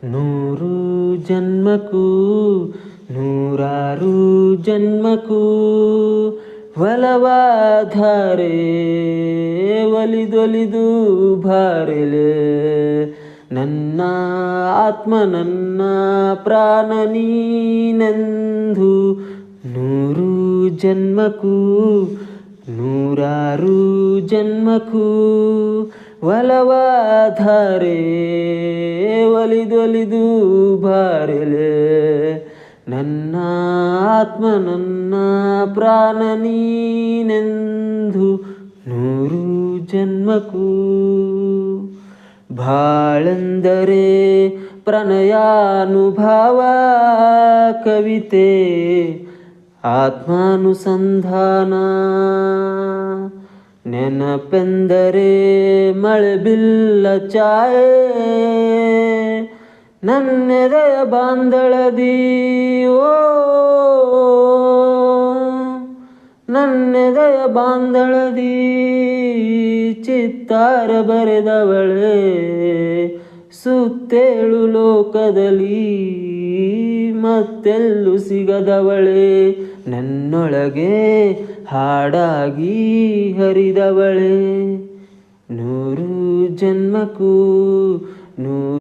ನೂರು ಜನ್ಮಕ್ಕೂ ನೂರಾರು ಜನ್ಮಕ್ಕೂ ಒಲವಾಧಾರೆ ಒಲಿದೊಲಿದು ಬಾರೆಲೆ ನನ್ನ ಆತ್ಮ ನನ್ನ ಪ್ರಾಣ ನೀನೆಂದು ನೂರು ಜನ್ಮಕ್ಕೂ ನೂರಾರು ಜನ್ಮಕ್ಕೂ ಒಲವಾಧಾರೆ ಒಲಿದೊಲಿದು ಬಾರೆಲೆ ನನ್ನ ಆತ್ಮ ನನ್ನ ಪ್ರಾಣ ನೀನೆಂದು ನೂರು ಜನ್ಮಕ್ಕೂ ಬಾಳೆಂದರೆ ಪ್ರಣಯಾನುಭವ ಕವಿತೆ ಆತ್ಮಾನುಸಂಧಾನ ನೆನಪೆಂದರೆ ಮಳೆ ಬಿಲ್ಲ ಛಾಯೆ ನನ್ನೆದೆಯ ಬಾಂಧಳದಿ ಓ ನನ್ನೆದೆಯ ಬಾಂಧಳದಿ ಚಿತ್ತಾರ ಬರೆದವಳೆ ಸುತ್ತೇಳು ಲೋಕದಲ್ಲಿ ಮತ್ತೆಲ್ಲೂ ಸಿಗದವಳೆ ನನ್ನೊಳಗೆ ಹಾಡಾಗಿ ಹರಿದವಳೆ ನೂರು ಜನ್ಮಕ್ಕೂ ನೂರು